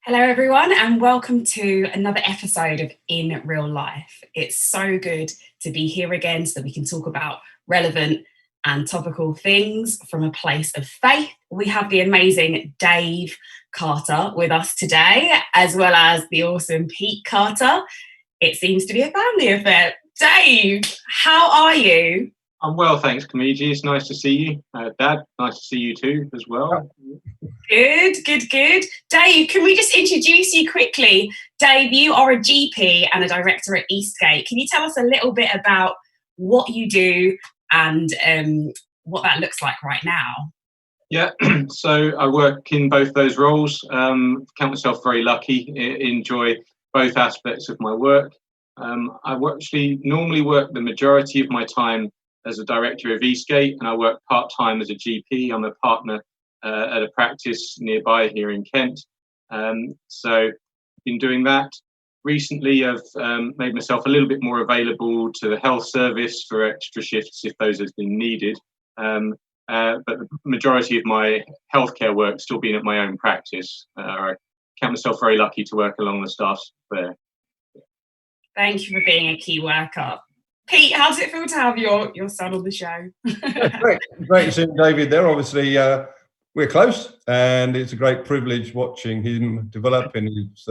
Hello, everyone, and welcome to another episode of In Real Life. It's so good to be here again so that we can talk about relevant and topical things from a place of faith. We have the amazing Dave Carter with us today, as well as the awesome Pete Carter. It seems to be a family affair. Dave, how are you? I'm well, thanks, Kamiji. It's nice to see you. Dad, nice to see you too as well. Good. Dave, can we just introduce you quickly? Dave, you are a GP and a director at Eastgate. Can you tell us a little bit about what you do and what that looks like right now? Yeah, so I work in both those roles. Count myself very lucky. Enjoy both aspects of my work. I actually normally work the majority of my time as a director of Eastgate, and I work part-time as a GP. I'm a partner at a practice nearby here in Kent. So been doing that. Recently, I've made myself a little bit more available to the health service for extra shifts if those have been needed. But the majority of my healthcare work still been at my own practice. I count myself very lucky to work along the staff there. Thank you for being a key worker. Pete, how does it feel to have your son on the show? Great seeing David there. Obviously, we're close, and it's a great privilege watching him develop in his,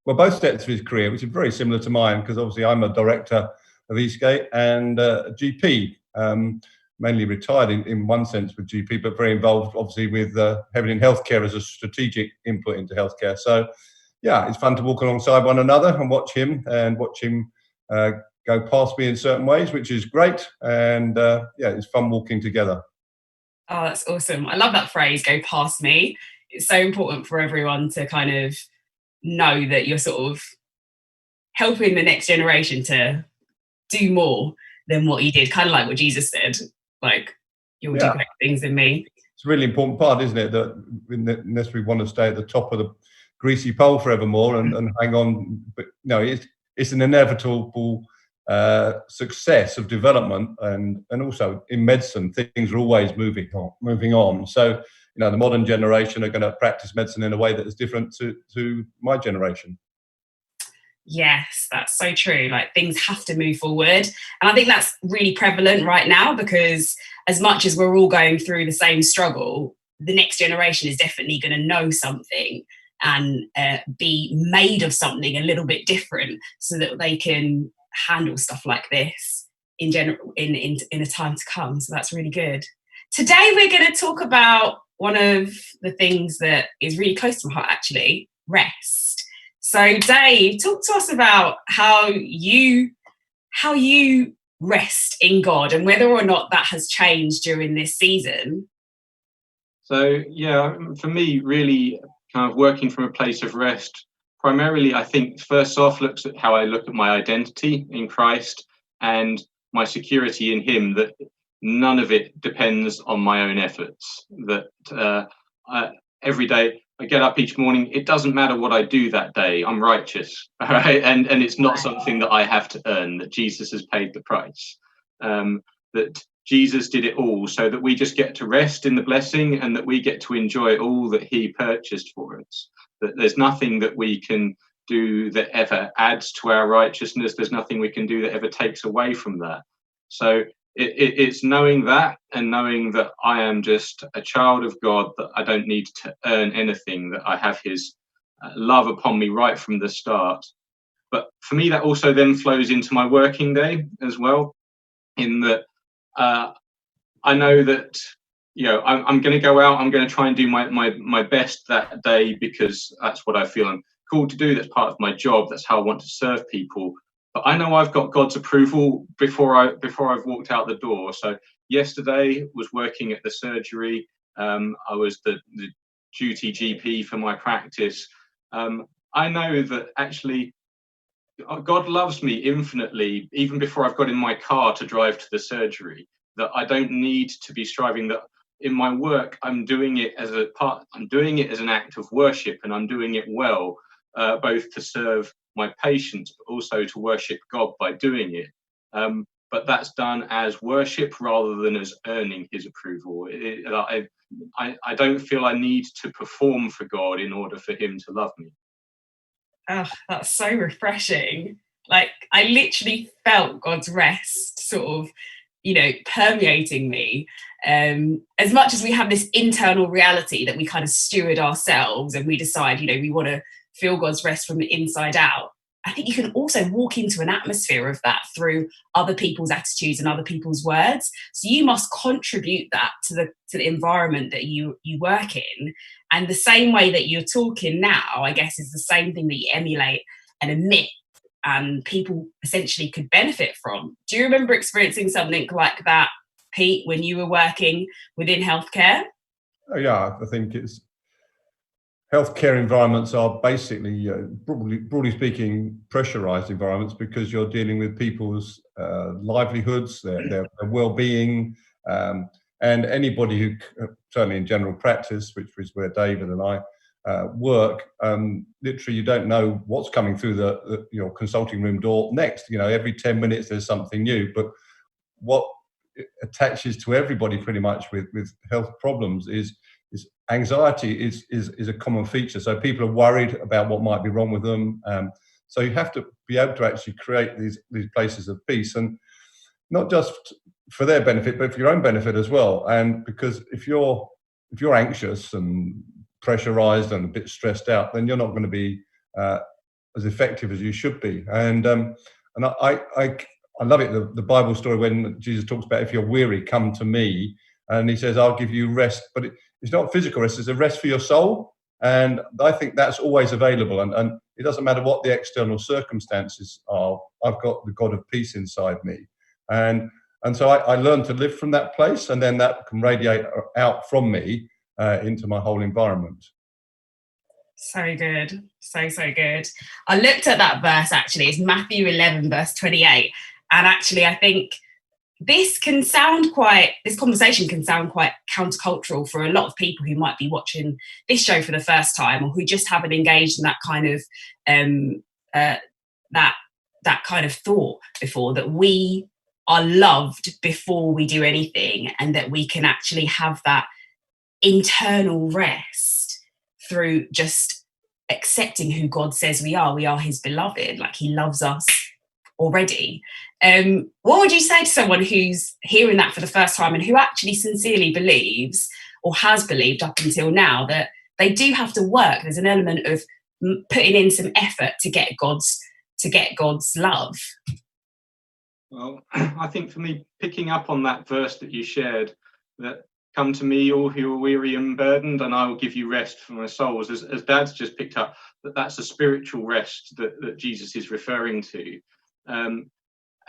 both steps of his career, which is very similar to mine, because obviously I'm a director of Eastgate and a GP, mainly retired in one sense with GP, but very involved, obviously, with heavily in healthcare as a strategic input into healthcare. So, yeah, it's fun to walk alongside one another and watch him go past me in certain ways, which is great. And it's fun walking together. Oh, that's awesome. I love that phrase, go past me. It's so important for everyone to kind of know that you're sort of helping the next generation to do more than what you did. Kind of like what Jesus said, like, you'll do great things in me. It's a really important part, isn't it? That unless we want to stay at the top of the greasy pole forevermore and hang on, but no, it's an inevitable success of development, and also in medicine things are always moving on. So the modern generation are going to practice medicine in a way that is different to my generation. Yes, that's so true. Like, things have to move forward, and I think that's really prevalent right now, because as much as we're all going through the same struggle, the next generation is definitely going to know something and be made of something a little bit different, so that they can handle stuff like this in general in a time to come. So that's really good. Today we're going to talk about one of the things that is really close to my heart, actually, rest. So Dave, talk to us about how you rest in God and whether or not that has changed during this season. So for me, really kind of working from a place of rest, primarily, I think, first off, looks at how I look at my identity in Christ and my security in Him, that none of it depends on my own efforts. That every day I get up each morning, it doesn't matter what I do that day, I'm righteous, all right? And it's not something that I have to earn, that Jesus has paid the price. That Jesus did it all, so that we just get to rest in the blessing and that we get to enjoy all that He purchased for us. That there's nothing that we can do that ever adds to our righteousness. There's nothing we can do that ever takes away from that. So it's knowing that, and knowing that I am just a child of God, that I don't need to earn anything, that I have His love upon me right from the start. But for me, that also then flows into my working day as well, in that I know that I'm going to go out, I'm going to try and do my best that day, because that's what I feel I'm called to do. That's part of my job. That's how I want to serve people. But I know I've got God's approval before I've walked out the door. So yesterday was working at the surgery. I was the duty GP for my practice. I know that actually God loves me infinitely, even before I've got in my car to drive to the surgery. That I don't need to be striving, that in my work I'm doing it as an act of worship, and I'm doing it well, both to serve my patients but also to worship God by doing it. But that's done as worship rather than as earning His approval. I don't feel I need to perform for God in order for Him to love me. Oh, that's so refreshing. Like, I literally felt God's rest sort of, permeating me. As much as we have this internal reality that we kind of steward ourselves and we decide, we want to feel God's rest from the inside out, I think you can also walk into an atmosphere of that through other people's attitudes and other people's words. So you must contribute that to the environment that you work in. And the same way that you're talking now, I guess, is the same thing that you emulate and emit, and people essentially could benefit from. Do you remember experiencing something like that, Pete, when you were working within healthcare? Oh, yeah, I think it's healthcare environments are basically, broadly speaking, pressurized environments because you're dealing with people's livelihoods, their well-being, and anybody who, certainly in general practice, which is where David and I work, literally you don't know what's coming through your consulting room door next. Every 10 minutes there's something new. But what attaches to everybody pretty much with health problems is anxiety is a common feature. So people are worried about what might be wrong with them. So you have to be able to actually create these places of peace, and not just for their benefit, but for your own benefit as well. And because if you're anxious and pressurized and a bit stressed out, then you're not going to be as effective as you should be. And I love it, the Bible story when Jesus talks about, if you're weary, come to me. And he says, I'll give you rest. But it's not physical rest, it's a rest for your soul. And I think that's always available. And it doesn't matter what the external circumstances are, I've got the God of peace inside me. And so I learned to live from that place, and then that can radiate out from me into my whole environment. So good. So good. I looked at that verse, actually. It's Matthew 11, verse 28. And actually, I think this conversation can sound quite countercultural for a lot of people who might be watching this show for the first time, or who just haven't engaged in that kind of that kind of thought before, that we are loved before we do anything, and that we can actually have that internal rest through just accepting who God says we are. We are his beloved, like he loves us already. What would you say to someone who's hearing that for the first time and who actually sincerely believes, or has believed up until now, that they do have to work? There's an element of putting in some effort to get God's love. Well, I think for me, picking up on that verse that you shared, that come to me all who are weary and burdened, and I will give you rest for my souls, as Dad's just picked up, that's a spiritual rest that Jesus is referring to.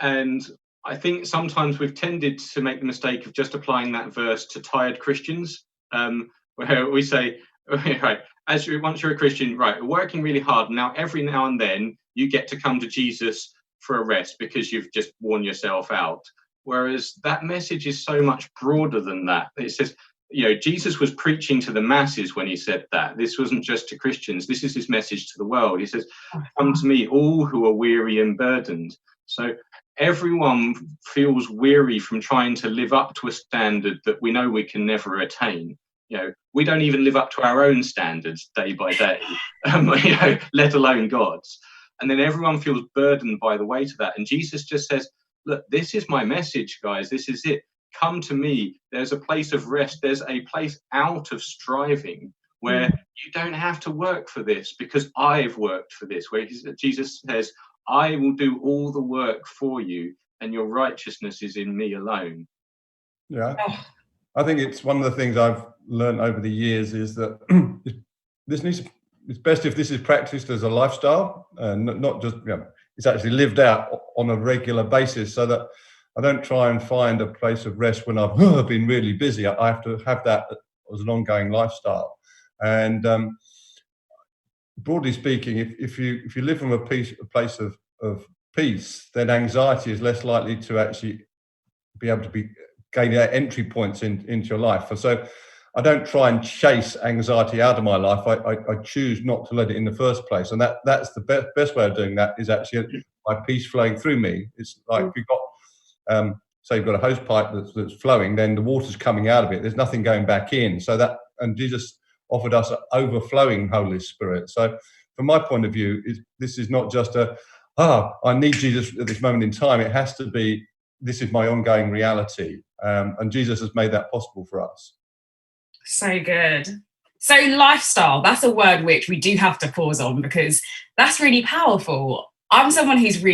And I think sometimes we've tended to make the mistake of just applying that verse to tired Christians, where we say, right, once you're a Christian, right, we're working really hard. Now, every now and then you get to come to Jesus for a rest because you've just worn yourself out. Whereas that message is so much broader than that. It says, Jesus was preaching to the masses when he said that. This wasn't just to Christians. This is his message to the world. He says, come to me, all who are weary and burdened. So everyone feels weary from trying to live up to a standard that we know we can never attain. We don't even live up to our own standards day by day, let alone God's. And then everyone feels burdened by the weight of that. And Jesus just says, look, this is my message, guys. This is it. Come to me. There's a place of rest. There's a place out of striving where you don't have to work for this, because I've worked for this. Where Jesus says, I will do all the work for you, and your righteousness is in me alone. Yeah. I think it's one of the things I've learned over the years is that it's best if this is practiced as a lifestyle, and not just, it's actually lived out on a regular basis, so that I don't try and find a place of rest when I've been really busy. I have to have that as an ongoing lifestyle. And broadly speaking, if you live from a place of peace, then anxiety is less likely to actually be able to gain entry points into your life. And so I don't try and chase anxiety out of my life. I choose not to let it in the first place. And that's the best way of doing that, is actually my peace flowing through me. It's like, if you've got, say you've got a hose pipe that's flowing, then the water's coming out of it. There's nothing going back in. And Jesus offered us an overflowing Holy Spirit. So from my point of view, this is not just I need Jesus at this moment in time. It has to be, this is my ongoing reality. And Jesus has made that possible for us. So good. So lifestyle, that's a word which we do have to pause on, because that's really powerful. I'm someone who's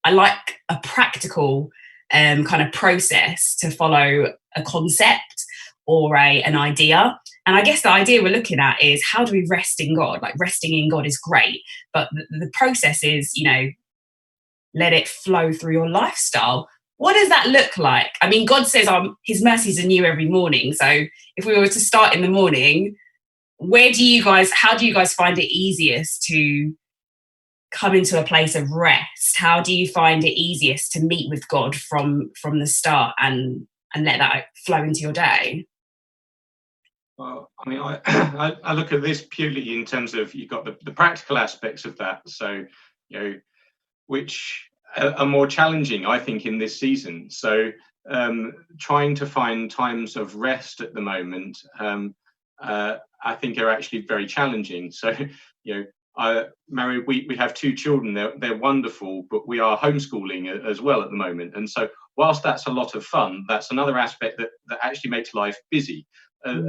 I like a practical kind of process to follow a concept or an idea. And I guess the idea we're looking at is, how do we rest in God? Like, resting in God is great, but the process is, let it flow through your lifestyle. What does that look like? I mean, God says his mercies are new every morning. So if we were to start in the morning, how do you guys find it easiest to come into a place of rest? How do you find it easiest to meet with God from the start and let that flow into your day? Well, I mean, I look at this purely in terms of, you've got the practical aspects of that. So, which are more challenging, I think, in this season. So trying to find times of rest at the moment, I think, are actually very challenging. So, I married, we have 2 children. They're wonderful, but we are homeschooling as well at the moment. And so whilst that's a lot of fun, that's another aspect that actually makes life busy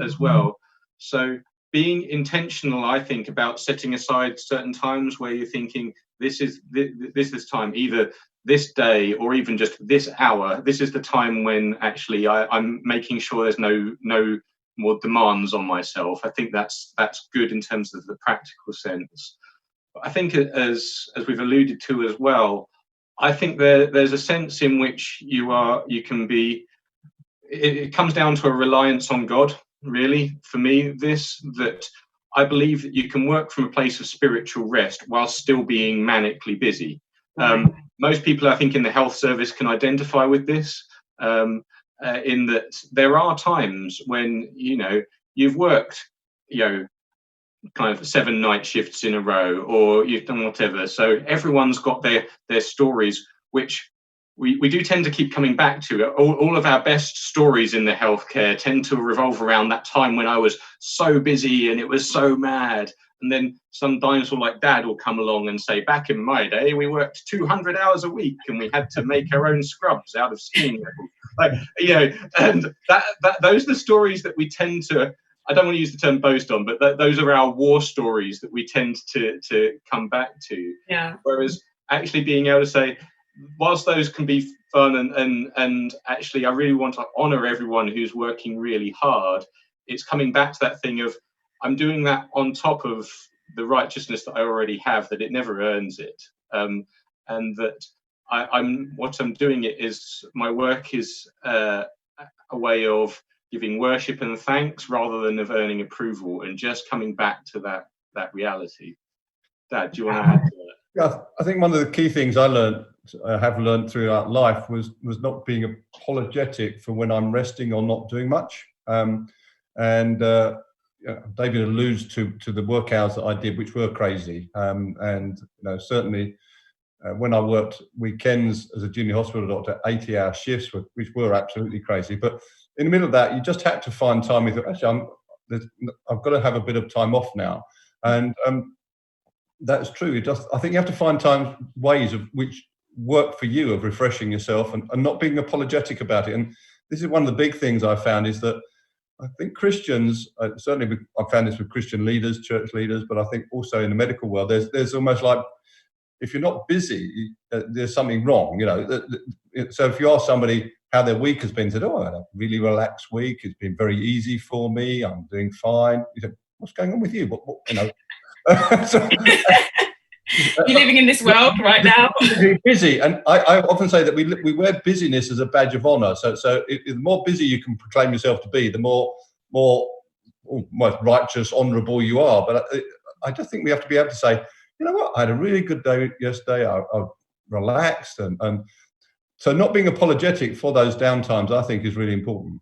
as well. So being intentional, I think, about setting aside certain times where you're thinking, this is time, either this day or even just this hour. This is the time when actually I'm making sure there's no more demands on myself. I think that's good in terms of the practical sense. But I think, as we've alluded to as well, I think there's a sense in which you can be. It comes down to a reliance on God, really, for me, that I believe that you can work from a place of spiritual rest while still being manically busy. Most people, I think, in the health service can identify with this, in that there are times when, you've worked, kind of 7 night shifts in a row, or you've done whatever. So everyone's got their stories, which we do tend to keep coming back to. All of our best stories in the healthcare tend to revolve around that time when I was so busy and it was so mad. And then some dinosaur like Dad will come along and say, back in my day, we worked 200 hours a week and we had to make our own scrubs out of skiing levels. And those are the stories that we tend to, I don't want to use the term boast on, but those are our war stories that we tend to come back to. Yeah. Whereas actually being able to say, whilst those can be fun and actually I really want to honor everyone who's working really hard, it's coming back to that thing of, I'm doing that on top of the righteousness that I already have, that it never earns it. And that what I'm doing it is, my work is a way of giving worship and thanks rather than of earning approval, and just coming back to that reality. Dad, do you want to add to that? Yeah, I think one of the key things I have learned throughout life was not being apologetic for when I'm resting or not doing much. David alludes to the work hours that I did, which were crazy. Certainly when I worked weekends as a junior hospital doctor, 80-hour shifts, which were absolutely crazy. But in the middle of that, you just had to find time. Actually, I've got to have a bit of time off now, and that's true. I think you have to find ways of which work for you, of refreshing yourself and not being apologetic about it. And this is one of the big things I found, is that I think Christians, certainly I've found this with Christian leaders, church leaders, but I think also in the medical world, there's almost like, if you're not busy, there's something wrong. So if you ask somebody how their week has been, said, "Oh, I had a really relaxed week. It's been very easy for me. I'm doing fine." You say, "What's going on with you?" So, you're living in this world right now. Busy, and I often say that we wear busyness as a badge of honor. So the more busy you can proclaim yourself to be, the more righteous, honorable you are. But I just think we have to be able to say, you know what, I had a really good day yesterday. I relaxed, and so not being apologetic for those downtimes, I think, is really important.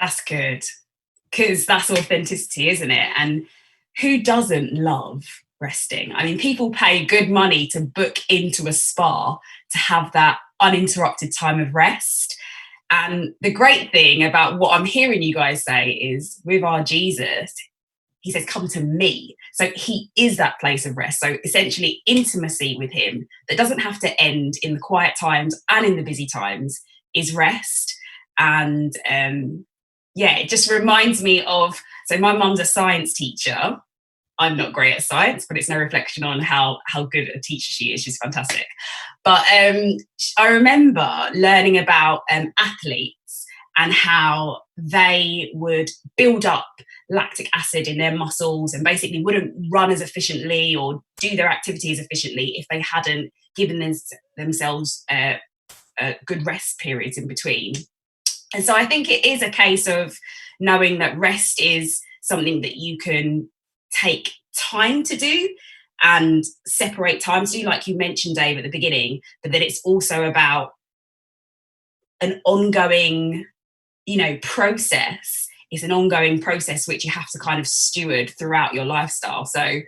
That's good, because that's authenticity, isn't it? And who doesn't love resting? I mean, people pay good money to book into a spa to have that uninterrupted time of rest. And the great thing about what I'm hearing you guys say is, with our Jesus, he says, come to me. So he is that place of rest. So essentially intimacy with him that doesn't have to end in the quiet times and in the busy times is rest. And it just reminds me of, so my mum's a science teacher. I'm not great at science, but it's no reflection on how good a teacher she is. She's fantastic. But I remember learning about athletes and how they would build up lactic acid in their muscles and basically wouldn't run as efficiently or do their activities efficiently if they hadn't given themselves good rest periods in between. And so I think it is a case of knowing that rest is something that you can take time to do and separate time to do, like you mentioned, Dave, at the beginning, but that it's also about an ongoing, process. It's an ongoing process which you have to kind of steward throughout your lifestyle. So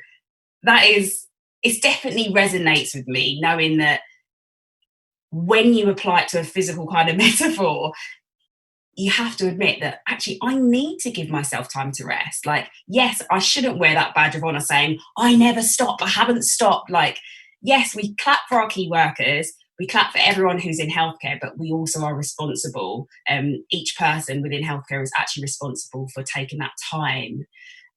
it definitely resonates with me, knowing that when you apply it to a physical kind of metaphor, you have to admit that actually I need to give myself time to rest. Like, yes, I shouldn't wear that badge of honor saying, I never stop, I haven't stopped. Like, yes, we clap for our key workers, we clap for everyone who's in healthcare, but we also are responsible. Each person within healthcare is actually responsible for taking that time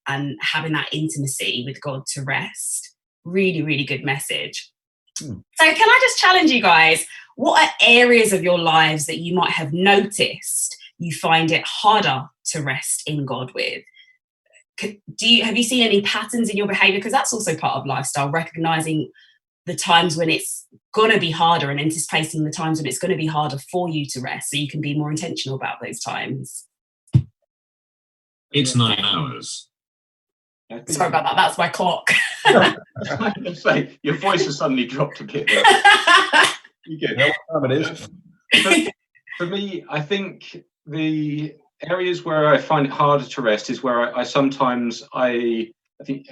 and having that intimacy with God to rest. Really, really good message. So can I just challenge you guys? What are areas of your lives that you might have noticed you find it harder to rest in God with? Have you seen any patterns in your behavior? Because that's also part of lifestyle, recognizing the times when it's going to be harder and anticipating the times when it's going to be harder for you to rest so you can be more intentional about those times. It's 9 hours. Sorry about that. That's my clock. I was going to say, your voice has suddenly dropped a bit. You get What time it is? For me, I think the areas where I find it harder to rest is where I sometimes, I think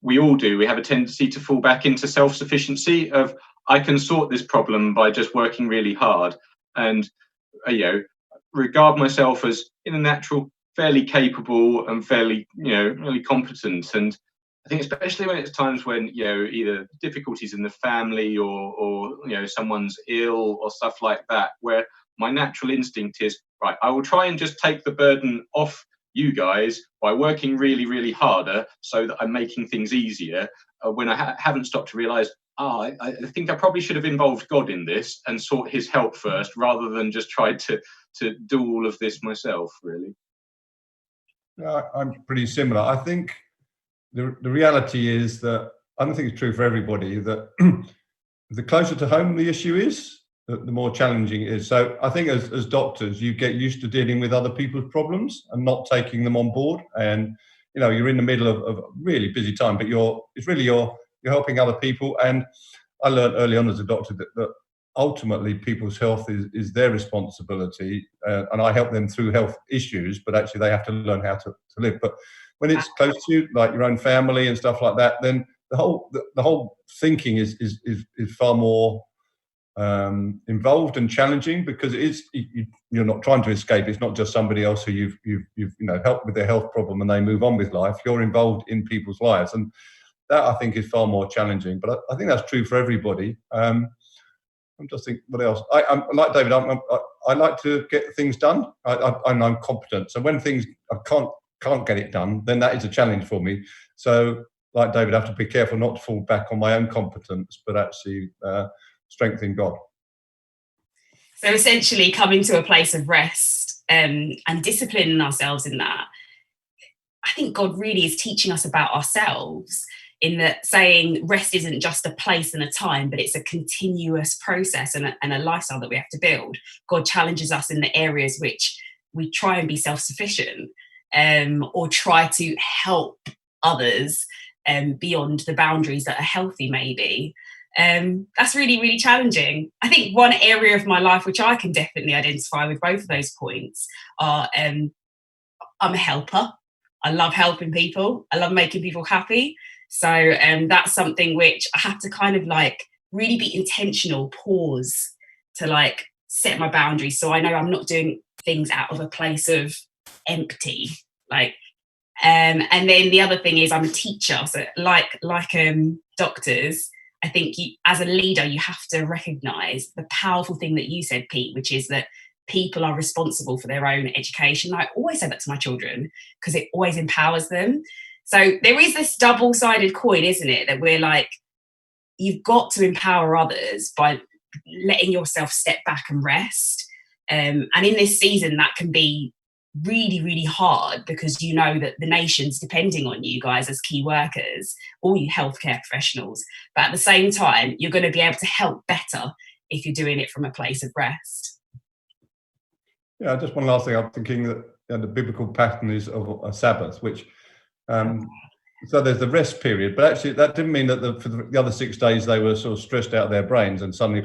we all do, we have a tendency to fall back into self-sufficiency of, I can sort this problem by just working really hard and, regard myself as in a natural, fairly capable and fairly, really competent. And I think especially when it's times when, either difficulties in the family or someone's ill or stuff like that, where my natural instinct is, right, I will try and just take the burden off you guys by working really, really harder so that I'm making things easier, when I haven't stopped to realize, I think I probably should have involved God in this and sought his help first rather than just tried to do all of this myself, really. I'm pretty similar. I think the reality is that, I don't think it's true for everybody, that the closer to home the issue is, the more challenging it is. So I think as doctors, you get used to dealing with other people's problems and not taking them on board. And, you're in the middle of a really busy time, but you're helping other people. And I learned early on as a doctor that ultimately people's health is their responsibility. And I help them through health issues, but actually they have to learn how to live. But when it's close to you, like your own family and stuff like that, then the whole thinking is far more involved and challenging, because it is, you're not trying to escape. It's not just somebody else who you've helped with their health problem and they move on with life. You're involved in people's lives, and that I think is far more challenging. But I think that's true for everybody. I'm just thinking, what else? I'm like David. I like to get things done. I'm competent. So when things I can't get it done, then that is a challenge for me. So like David, I have to be careful not to fall back on my own competence, but actually strengthen God. So essentially coming to a place of rest and disciplining ourselves in that. I think God really is teaching us about ourselves, in that saying rest isn't just a place and a time, but it's a continuous process and a lifestyle that we have to build. God challenges us in the areas which we try and be self-sufficient, or try to help others beyond the boundaries that are healthy, maybe. That's really, really challenging. I think one area of my life which I can definitely identify with both of those points are, I'm a helper. I love helping people. I love making people happy. So that's something which I have to kind of really be intentional, pause to set my boundaries. So I know I'm not doing things out of a place of empty. And then the other thing is I'm a teacher. So like doctors, I think as a leader, you have to recognise the powerful thing that you said, Pete, which is that people are responsible for their own education. I always say that to my children because it always empowers them. So there is this double-sided coin, isn't it? That we're like, you've got to empower others by letting yourself step back and rest. And in this season, that can be really, really hard because you know that the nation's depending on you guys as key workers, all you healthcare professionals. But at the same time, you're going to be able to help better if you're doing it from a place of rest. Yeah, just one last thing. I'm thinking that the biblical pattern is of a Sabbath, which so there's the rest period, but actually that didn't mean that for the other 6 days they were sort of stressed out of their brains and suddenly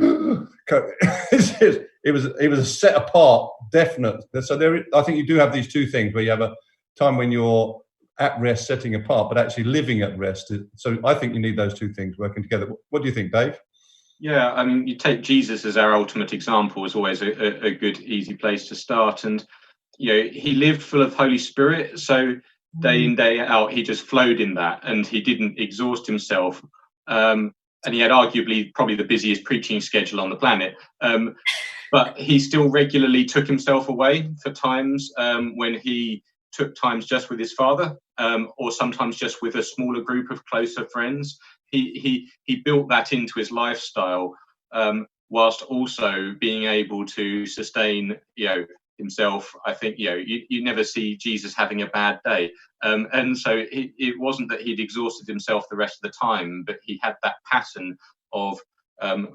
it was a set apart, definite. So I think you do have these two things where you have a time when you're at rest, setting apart, but actually living at rest. So I think you need those two things working together. What do you think, Dave? Yeah, I mean, you take Jesus as our ultimate example is always a good, easy place to start. And, he lived full of Holy Spirit. So day in, day out, he just flowed in that and he didn't exhaust himself. And he had arguably probably the busiest preaching schedule on the planet. But he still regularly took himself away for times when he took times just with his Father or sometimes just with a smaller group of closer friends. He built that into his lifestyle whilst also being able to sustain, himself. I think, you never see Jesus having a bad day. And so it wasn't that he'd exhausted himself the rest of the time, but he had that pattern of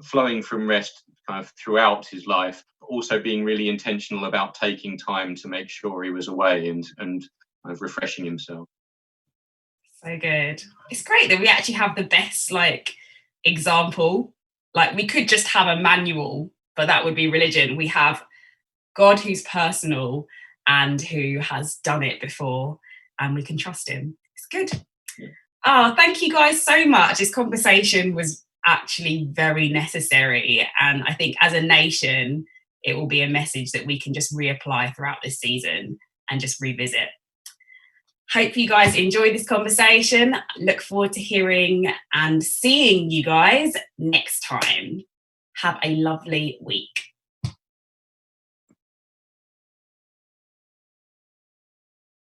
flowing from rest kind of throughout his life, but also being really intentional about taking time to make sure he was away and kind of refreshing himself. So good. It's great that we actually have the best example. We could just have a manual, but that would be religion. We have God who's personal and who has done it before, and we can trust him. It's good. Oh, thank you guys so much. This conversation was actually very necessary, and I think as a nation it will be a message that we can just reapply throughout this season and just revisit. Hope you guys enjoyed this conversation. Look forward to hearing and seeing you guys next time. Have a lovely week.